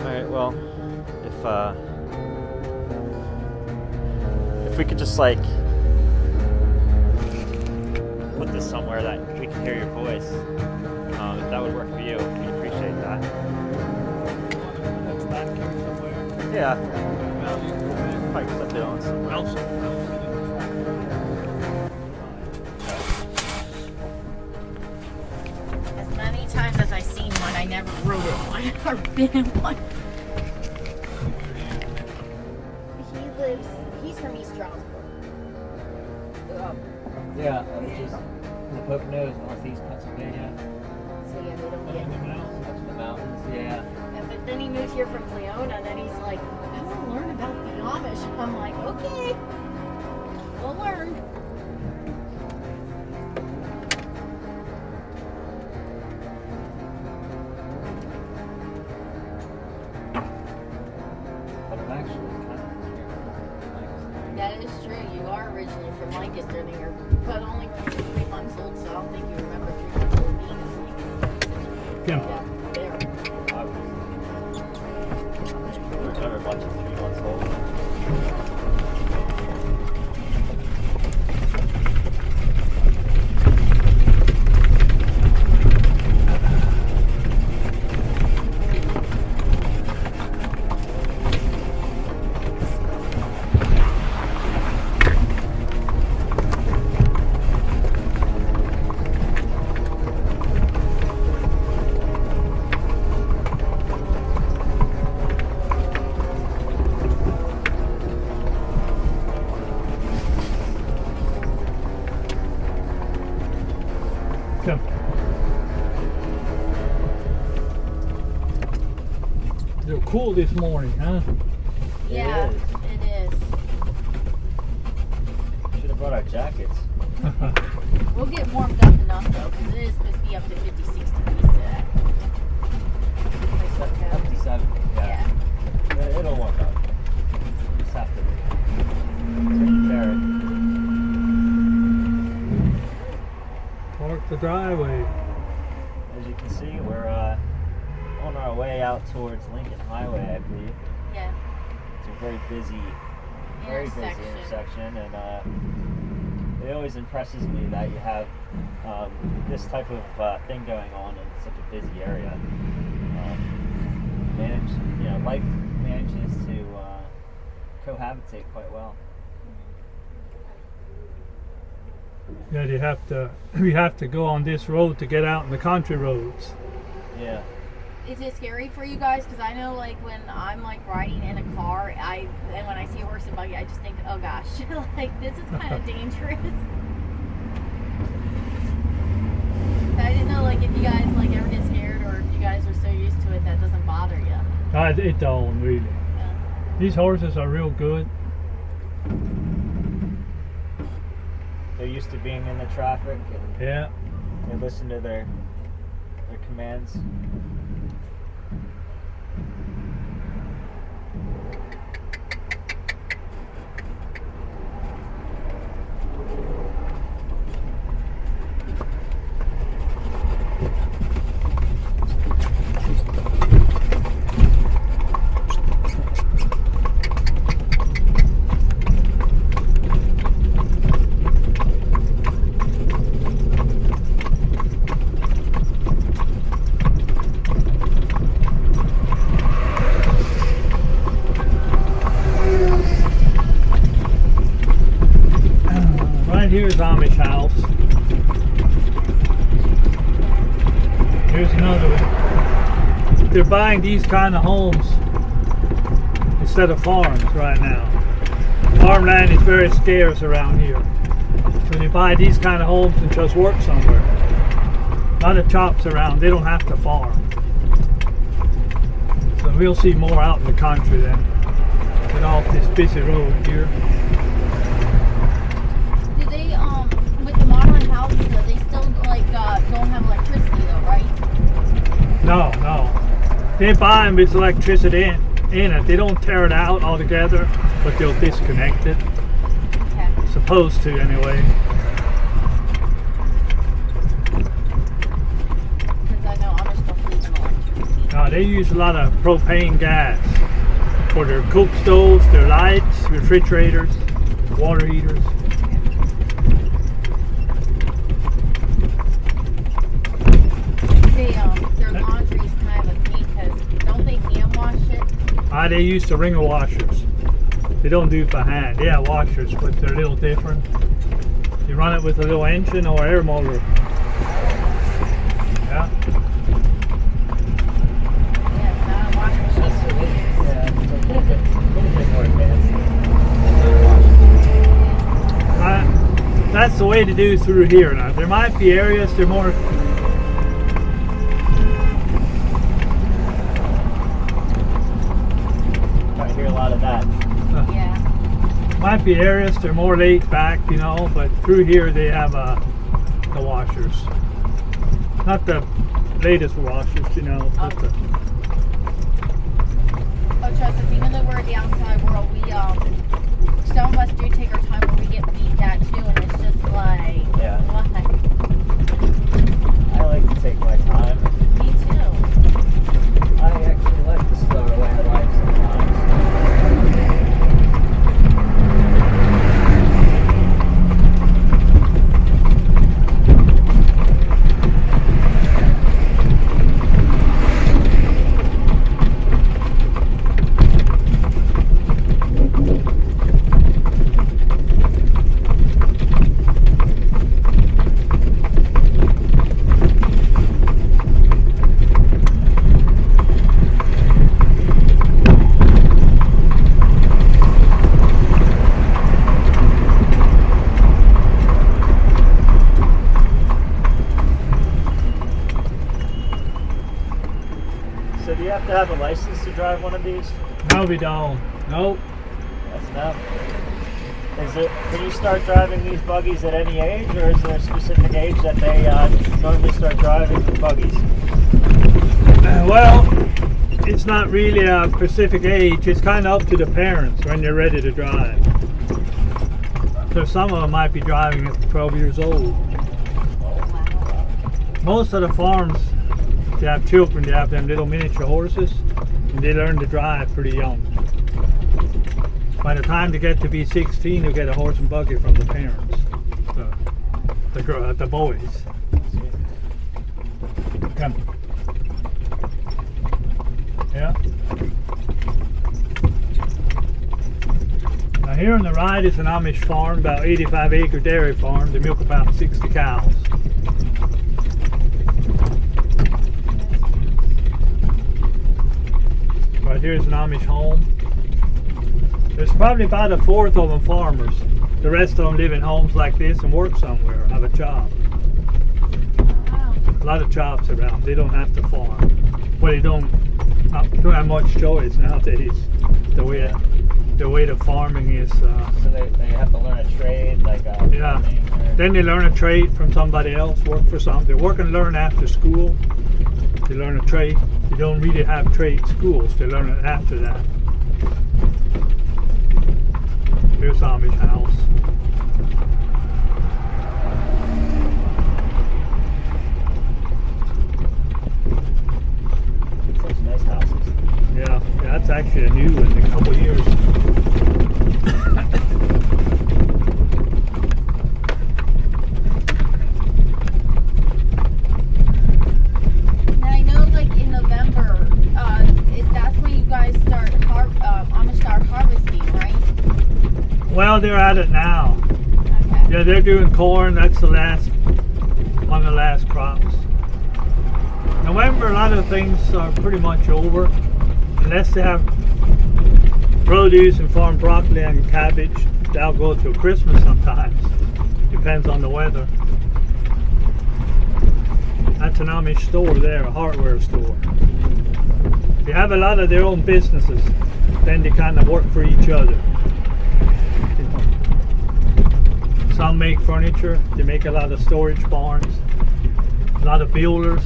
Alright, well, if we could just like put this somewhere that we can hear your voice, if that would work for you, we'd appreciate that. That's back here somewhere. Yeah, Well, probably clip it on somewhere. As many times as I've seen one, I never rode in one or been in one. He's from East Stroudsburg. Yeah, which is the Poconos, northeast Pennsylvania. So yeah, they don't get Up in the mountains, yeah. Yeah, but then he moved here from Cleona, and then he's like, I want to learn about the Amish. I'm like, okay, we'll learn. But I'm actually kind of from here. That is true. You are originally from Lancaster, there, but only when you were 3 months old, so I don't think you remember 3 months old being in Lancaster. Yeah. There. I remember a bunch of 3 months old. Come. They're cool this morning, huh? Yeah, It is. it is. Should have brought our jackets. We'll get warmed up enough though, because it is supposed to be up to 56 degrees today. Like what's happening. 57, Yeah. Yeah, it'll work out. We just have to take care of it. Park the driveway. As you can see, we're on our way out towards Lincoln Highway, I believe. Yeah. It's a very busy intersection, and it always impresses me that you have this type of thing going on in such a busy area. Life manages to cohabitate quite well. Yeah, we have to go on this road to get out in the country roads. Yeah. Is it scary for you guys? Because I know, like, when I'm like riding in a car, and when I see a horse and buggy, I just think, oh gosh, like this is kind of dangerous. I didn't know, like, if you guys like ever get scared, or if you guys are so used to it that doesn't bother you. It don't really. Yeah. These horses are real good. They're used to being in the traffic, and Yeah. they listen to their commands. Right here is Amish house. Here's another one. They're buying these kind of homes instead of farms right now. Farmland is very scarce around here. So they buy these kind of homes and just work somewhere. A lot of chops around, they don't have to farm. So we'll see more out in the country then. Get off this busy road here. Do they, with the modern houses, though, they still like don't have electricity though, right? No. They buy them with electricity in it. They don't tear it out altogether, but they'll disconnect it. Okay. Supposed to, anyway. Because I know Amish don't believe in electricity. They use a lot of propane gas for their cook stoves, their lights, refrigerators, water heaters. Their laundry's kind of a pain because don't they hand wash it? They use the ringer washers. They don't do it by hand. They have washers, but they're a little different. You run it with a little engine or air motor. Yeah. Yeah, it's not a washing machine to use. Yeah, it's a little bit more advanced. That's the way to do through here. Now, there might be areas they're more. I hear a lot of that. Yeah. Might be areas they're more laid back, you know, but through here they have the washers. Not the latest washers, you know. But Oh, trust us, even though we're in the outside world, we some of us do take our time when we get beat at too, and it's just like, Yeah. what? I like to take my time. Me too. I actually like the slower way of life sometimes. So do you have to have a license to drive one of these? no, we don't. Nope. That's enough. Can you start driving these buggies at any age, or is there a specific age that they normally start driving the buggies? Well, it's not really a specific age. It's kind of up to the parents when they're ready to drive. So some of them might be driving at 12 years old. Most of the farms, they have children, they have them little miniature horses, and they learn to drive pretty young. By the time they get to be 16, they'll get a horse and buggy from the parents, the boys. Come. Yeah. Now here on the right is an Amish farm, about 85-acre dairy farm. They milk about 60 cows. Right here's an Amish home. There's probably about a fourth of them farmers. The rest of them live in homes like this and work somewhere, have a job. Wow. A lot of jobs around. They don't have to farm. Well, they don't have much choice nowadays. The way the farming is. So they have to learn a trade, like Yeah. farming or- Then they learn a trade from somebody else. Work for some. They work and learn after school. They learn a trade. They don't really have trade schools. They learn it after that. Here's Amish house. Such nice houses. Yeah, that's actually a new one in a couple of years. And I know, like in November, that's when you guys start Amish start harvesting, right? Well, they're at it now. Okay. Yeah, they're doing corn. That's the last, one of the last crops. November, a lot of things are pretty much over, unless they have produce and farm broccoli and cabbage. They'll go till Christmas sometimes. Depends on the weather. That's an Amish store there, a hardware store. They have a lot of their own businesses. Then they kind of work for each other. Some make furniture. They make a lot of storage barns. A lot of builders.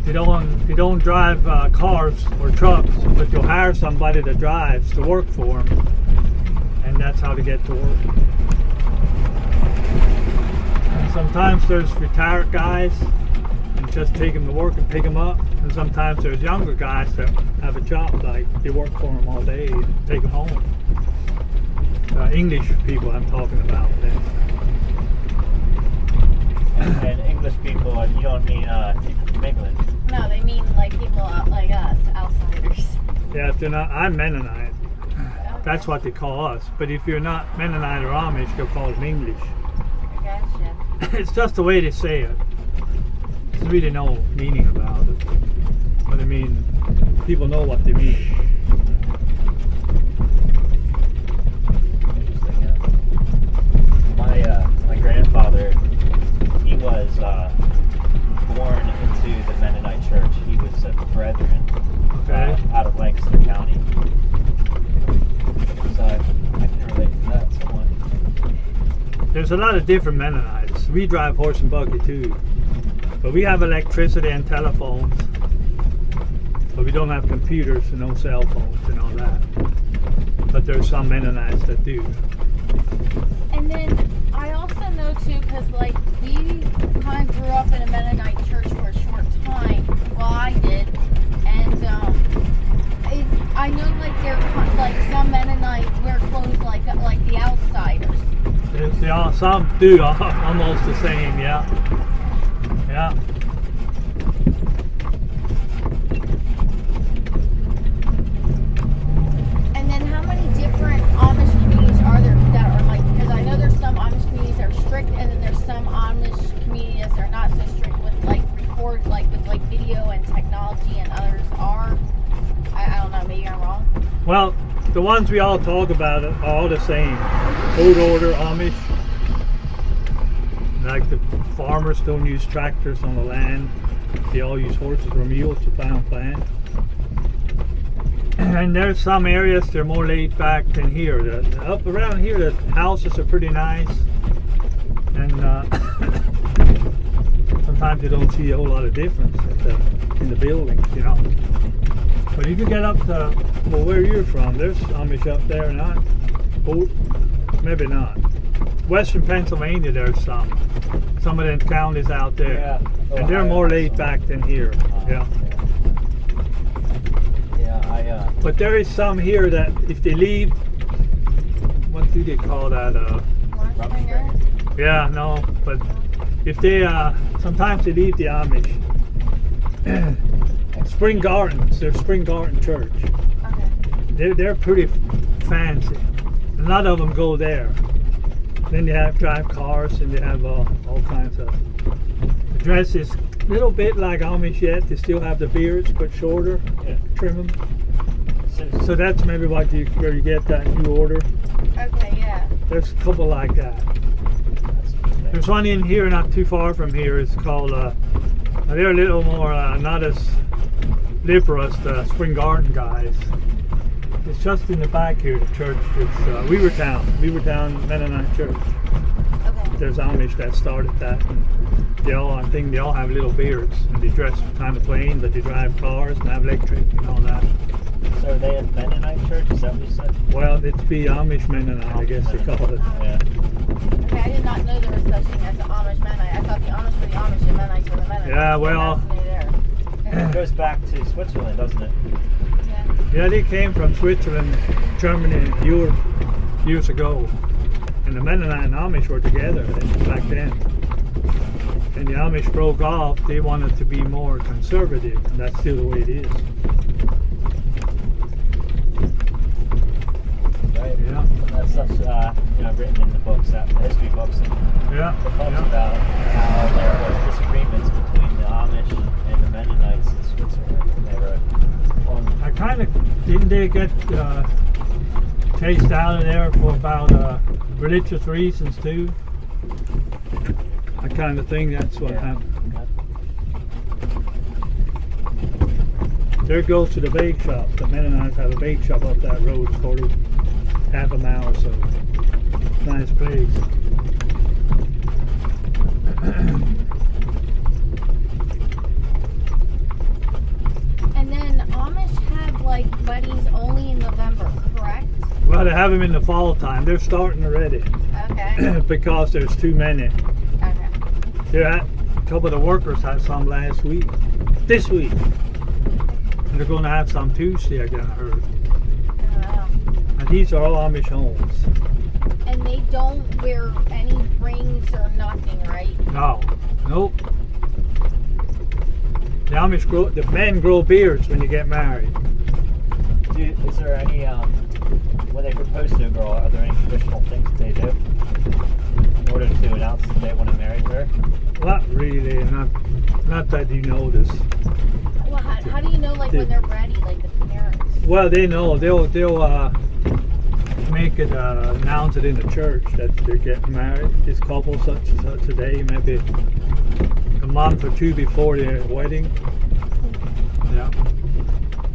They don't drive cars or trucks, but you'll hire somebody that drives to work for them, and that's how they get to work. And sometimes there's retired guys, and just take them to work and pick them up. And sometimes there's younger guys that have a job, like they work for them all day and take them home. English people I'm talking about. And English people, you don't mean people from England. No, they mean like people like us, outsiders. Yeah, if they're not, I'm Mennonite. Okay. That's what they call us. But if you're not Mennonite or Amish, they'll call them English. Gotcha. It's just the way they say it. There's really no meaning about it. But I mean, people know what they mean. Interesting, yeah. My grandfather, he was born into the Mennonite church. He was a Brethren out of Lancaster County. So I can relate to that somewhat. There's a lot of different Mennonites. We drive horse and buggy too. But we have electricity and telephones. But we don't have computers and no cell phones and all that. But there's some Mennonites that do. And then I also know too, because like we kind of grew up in a Mennonite church for a short time. Well, I did, and I know like they're like some Mennonite wear clothes like the outsiders. They all, some do almost the same, yeah. Yeah. And then how many different Amish communities are there that are like, because I know there's some Amish communities that are strict, and then there's some Amish communities that are not so strict with like record, like with like video and technology, and others are. I don't know, maybe I'm wrong. Well, the ones we all talk about are all the same. Old order Amish. Like the farmers don't use tractors on the land. They all use horses or mules to plow and plant. And there's some areas they're more laid back than here. Up around here, the houses are pretty nice. And sometimes you don't see a whole lot of difference in the buildings, you know. But if you get up to, well, where you're from, there's Amish up there, not? Oh, maybe not. Western Pennsylvania, there's some of them counties out there. Yeah. And they're more laid back than here. Yeah. Yeah, But there is some here that if they leave, what do they call that? Marshfinger? Yeah, no, but if they, sometimes they leave the Amish. Spring Gardens, they're Spring Garden Church. Okay. They're pretty fancy. A lot of them go there. Then they have drive cars and they have all kinds of dresses. A little bit like Amish yet. They still have the beards, but shorter. Yeah. Trim them. So that's maybe where you get that new order. Okay, yeah. There's a couple like that. There's one in here not too far from here. It's called, they're a little more, not as liberal as the Spring Garden guys. It's just in the back here, the church. It's Weavertown Mennonite Church. Okay. There's Amish that started that. And I think they all have little beards. And they dress kind of plain, but they drive cars and have electric and all that. So are they a Mennonite church? Is that what you said? Well, it'd be Amish Mennonite, I guess they call it. Yeah. Okay, I did not know there was such thing as an Amish Mennonite. I thought the Amish were the Amish and Mennonites were the Mennonites. Yeah, well. It goes back to Switzerland, doesn't it? Yeah, they came from Switzerland, Germany, and Europe years ago. And the Mennonite and Amish were together back then. And the Amish broke off. They wanted to be more conservative, and that's still the way it is. Right. Yeah. That stuff's written in the books, the history books, and Yeah. the books about how there was disagreements between the Amish and the Mennonites in Switzerland when they were on. I kind of didn't they get chased out of there for about religious reasons too. I kind of think that's what happened. There goes to the bake shop. The Mennonites have a bake shop up that road. It's called half a mile or so. Nice place. And then Amish have like weddings only in November, correct? Well, they have them in the fall time. They're starting already Okay. because there's too many. Okay. A couple of the workers had some last week. This week. They're going to have some Tuesday, I heard. Wow. And these are all Amish homes. And they don't wear any rings or nothing, right? No, nope. The men grow beards when you get married. Is there any, when they propose to a girl, are there any traditional things that they do in order to announce that they want to marry her? Not really, not that you notice. Well, how do you know, like, when they're ready, like the parents? Well, they know. They'll make it announce it in the church that they're getting married. This couple such and such a day, maybe a month or two before their wedding. Yeah,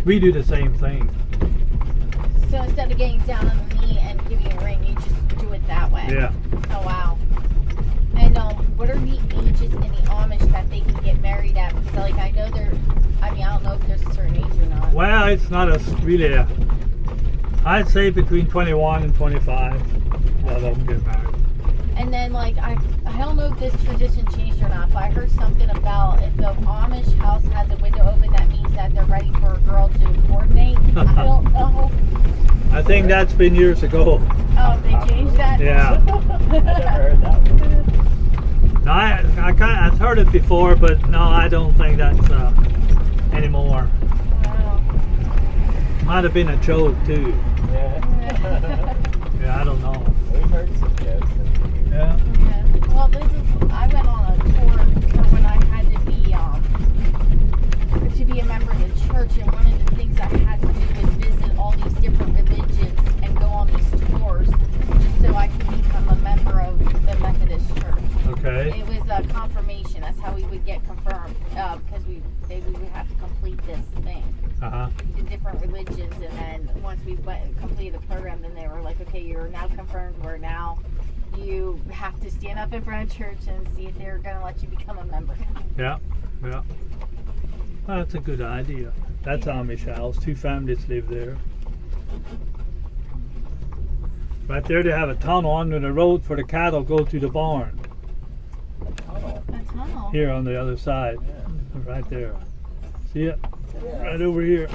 we do the same thing. So instead of getting down on the knee and giving a ring, you just do it that way. Yeah. Oh wow. And what are the ages in the Amish that they can get married at? Because like I know I don't know if there's a certain age or not. Well, it's not really I'd say between 21 and 25. A lot of them get married. And then like I don't know if this tradition changed or not, but I heard something about if the Amish house has a window open, that means that they're ready for a girl to coordinate. I don't know. I think that's been years ago. Oh, they changed that? Yeah. I never heard that one. No, I've heard it before, but no, I don't think that's anymore. Wow. Might have been a joke too. Yeah. Yeah, I don't know. We've heard some jokes. Yeah. Yeah. Well, I went on a tour when I had to be a member of the church, and one of the things I had to do was visit all these different religions and go on these tours just so I could become a member of the Methodist Church. Okay. It was a confirmation. That's how we would get confirmed, because we would have to complete this thing in different religions, and then once we went and completed the program, then they were like, okay, you're now confirmed. We're now. You have to stand up in front of church and see if they're going to let you become a member. Yeah. Yeah. Well, that's a good idea. That's Amish house. 2 families live there. Right there, they have a tunnel under the road for the cattle go to the barn. A tunnel. Here on the other side, right there. See it? Right over here.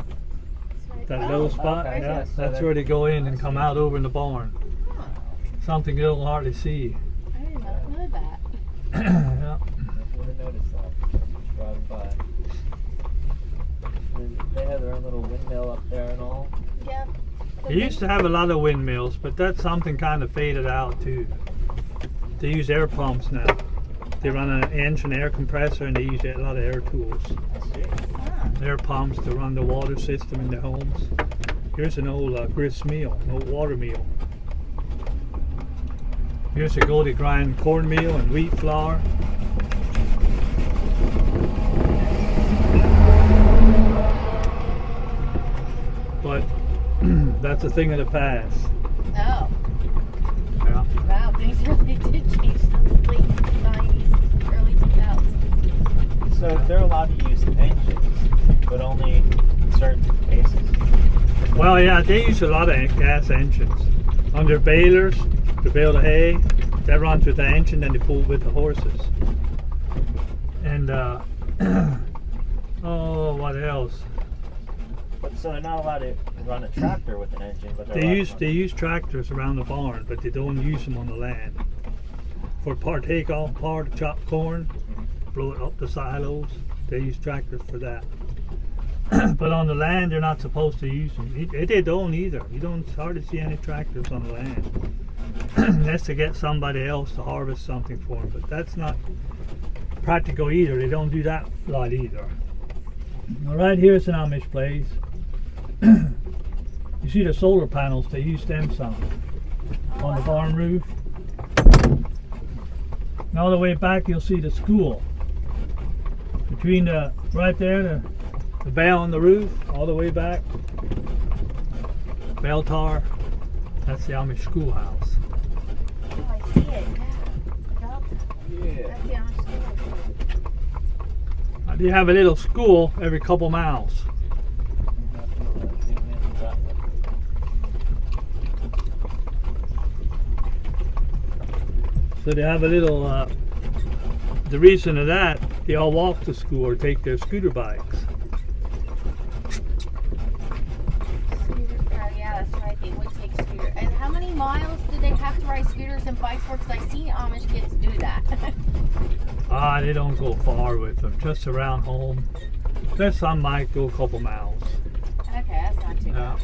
That little spot. okay. Yeah, So that's where they go in and come out over in the barn. Something you don't hardly see. I did not know that. Yeah. I would have noticed that. Just driving by. They have their own little windmill up there and all. Yep. They used to have a lot of windmills, but that's something kind of faded out too. They use air pumps now. They run an engine air compressor and they use a lot of air tools. I see. Air pumps to run the water system in their homes. Here's an old grist mill, an old water mill. Here's a go to grind cornmeal and wheat flour. But that's a thing of the past. Oh. Yeah. Wow, things really did change since late 90s, early 2000s. So they're allowed to use engines, but only in certain cases. Well, yeah, they use a lot of gas engines. On their balers, to bale the hay, that runs with the engine and they pull with the horses. And, oh, what else? But so they're not allowed to run a tractor with an engine, but They use tractors around the barn, but they don't use them on the land. For take off part, chop corn, blow it up the silos, they use tractors for that. But on the land, they're not supposed to use them. They don't either. You don't hardly see any tractors on the land. That's to get somebody else to harvest something for them, but that's not practical either. They don't do that a lot either. All right, here's an Amish place. You see the solar panels, they use them some on the barn roof. And all the way back you'll see the school. Between right there, the bell on the roof, all the way back. Bell tower, that's the Amish schoolhouse. Oh, I see it. Yeah. Yeah. That's the Amish school. They have a little school every couple miles. So they have a little, the reason of that, they all walk to school or take their scooter bikes. miles do they have to ride scooters and bikes for? Because I've seen Amish kids do that. They don't go far with them, just around home. There's some might go a couple miles. Okay, that's not too Yeah. bad.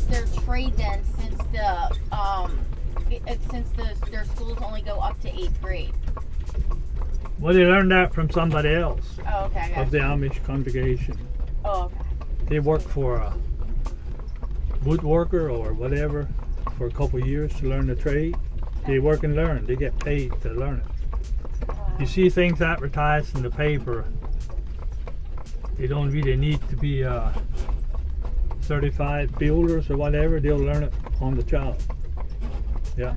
Their trade then, since their schools only go up to 8th grade. Well, they learned that from somebody else Oh, okay, I got of the you. Amish congregation. Oh, okay. They work for a woodworker or whatever for a couple of years to learn the trade. They work and learn. They get paid to learn it. You see things advertised in the paper. They don't really need to be certified builders or whatever. They'll learn it on the job. Yeah.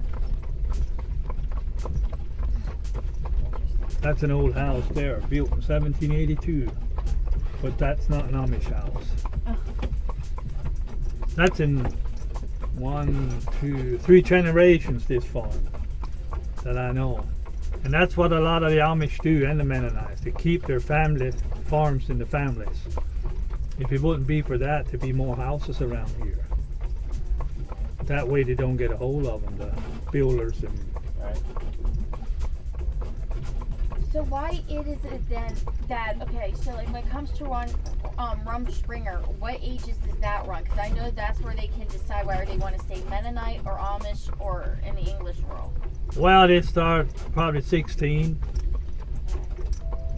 That's an old house there, built in 1782. But that's not an Amish house. Oh. That's in 1, 2, 3 generations, this farm that I know. And that's what a lot of the Amish do, and the Mennonites. They keep their family farms in the families. If it wouldn't be for that, there'd be more houses around here. That way they don't get a hold of them, the builders. And Right. So why is it then that, okay, so like when it comes to Rumspringer, what ages does that run? Because I know that's where they can decide whether they want to stay Mennonite or Amish or in the English world. well, they start probably 16.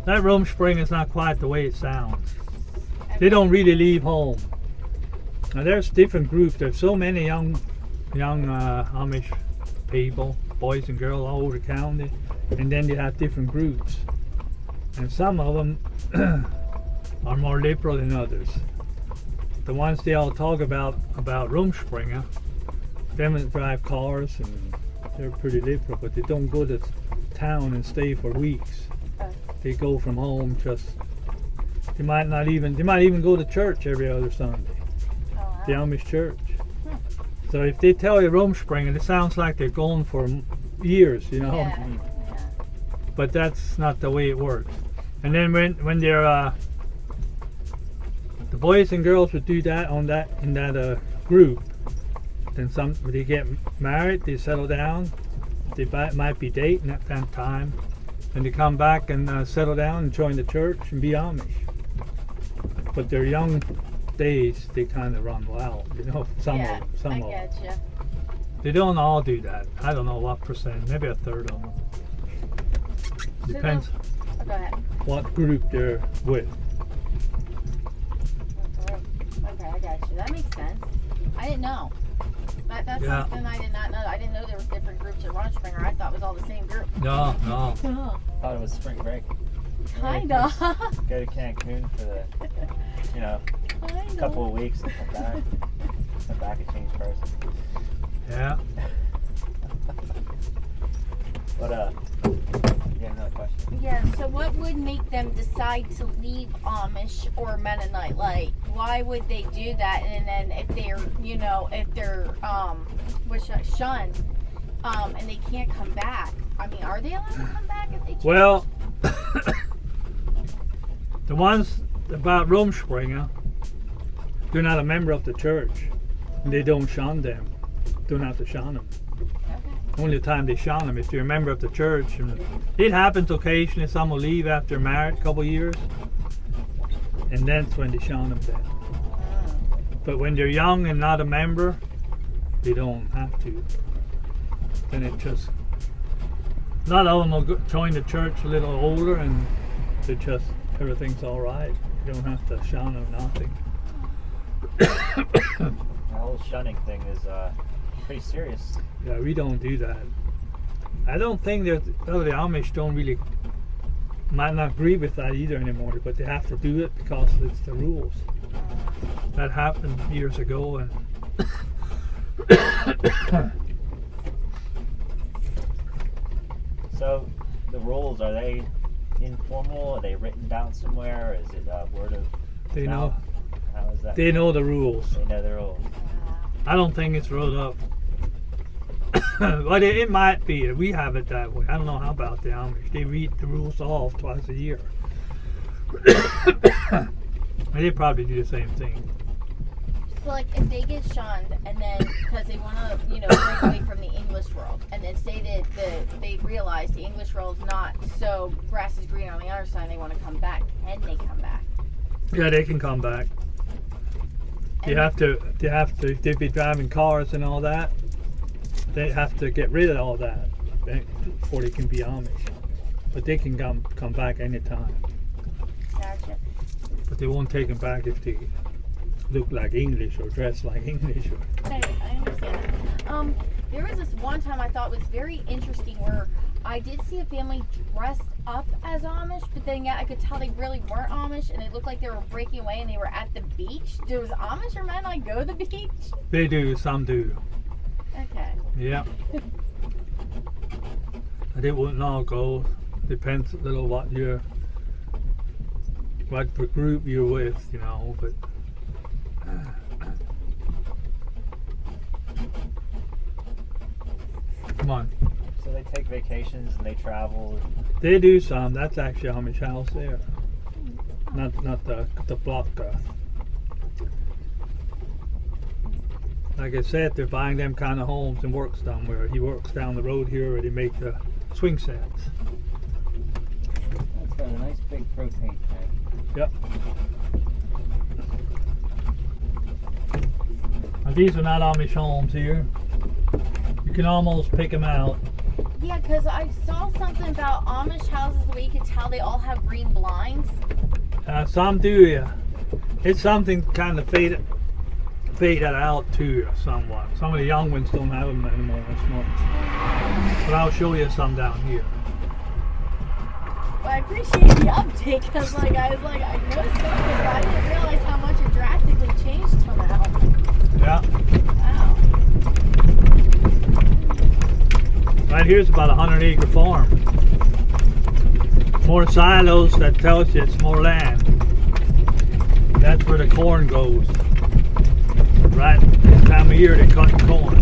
That Rumspring is not quite the way it sounds. They don't really leave home. Now there's different groups. There's so many young Amish people, boys and girls all over the county, and then they have different groups. And some of them are more liberal than others. The ones they all talk about Rumspringer, them that drive cars, and they're pretty liberal, but they don't go to town and stay for weeks. They go from home just. They might even go to church every other Sunday. Oh, wow. The Amish church. So if they tell you Rumspringa, it sounds like they're going for years, you know. Yeah, yeah. But that's not the way it works. And then when they're the boys and girls would do that in that group. Then they get married, they settle down. They might be dating at that time, and they come back and settle down and join the church and be Amish. But their young days, they kind of run wild, you know. Some of them. I get you. They don't all do that. I don't know what percent, maybe a third of them. Depends Oh, go ahead. what group they're with. Okay, I got you. That makes sense. I didn't know. That's Yeah. something I did not know. I didn't know there was different groups at Rumspringer. I thought it was all the same group. No. Thought it was spring break. Kinda. Go to Cancun for the, couple of weeks and come back. Come back a changed person. Yeah. But you have another question? Yeah, so what would make them decide to leave Amish or Mennonite? Like, why would they do that? And then if they're shunned, and they can't come back, I mean, are they allowed to come back if they change? Well, the ones about Rumspringa, they're not a member of the church, and they don't shun them. Don't have to shun them. Okay. Only the time they shun them if you're a member of the church. And it happens occasionally. Some will leave after they're married a couple of years, and that's when they shun them then. But when they're young and not a member, they don't have to. Then it just, a lot of them will join the church a little older, and they just, everything's all right. You don't have to shun or nothing. The whole shunning thing is pretty serious. Yeah, we don't do that. I don't think that the Amish don't really, might not agree with that either anymore, but they have to do it because it's the rules. That happened years ago, and So the rules, are they informal? Are they written down somewhere? Or is it word of They mouth? know. How is that? They know the rules. They know the rules. I don't think it's wrote up. But it might be. We have it that way. I don't know how about the Amish. They read the rules off twice a year. They probably do the same thing. So like if they get shunned and then because they want to, break away from the English world, and then say that they realize the English world is not so grass is green on the other side, and they want to come back, can they come back? Yeah, they can come back. They have to. They'd be driving cars and all that. They have to get rid of all that before they can be Amish. But they can come back anytime. Gotcha. But they won't take them back if they look like English or dress like English. I understand that. There was this one time I thought was very interesting where I did see a family dressed up as Amish, but then I could tell they really weren't Amish, and they looked like they were breaking away and they were at the beach. Does Amish or men like go to the beach? They do. Some do. Okay. Yeah. They wouldn't all go. Depends a little what group you're with, but come on. So they take vacations and they travel. They do some. That's actually Amish house there. Not the block. Like I said, they're buying them kind of homes and works somewhere. He works down the road here where they make the swing sets. That's got a nice big propane tank. Yep. Now, these are not Amish homes here. You can almost pick them out. Yeah, because I saw something about Amish houses where you could tell they all have green blinds. Some do, yeah. It's something kind of faded out too, somewhat. Some of the young ones don't have them anymore as much. But I'll show you some down here. Well, I appreciate the update because, I noticed something, but I didn't realize how much it drastically changed till now. Yeah. Wow. Right here's about a 100-acre farm. More silos, that tells you it's more land. That's where the corn goes. Right this time of year they cut corn.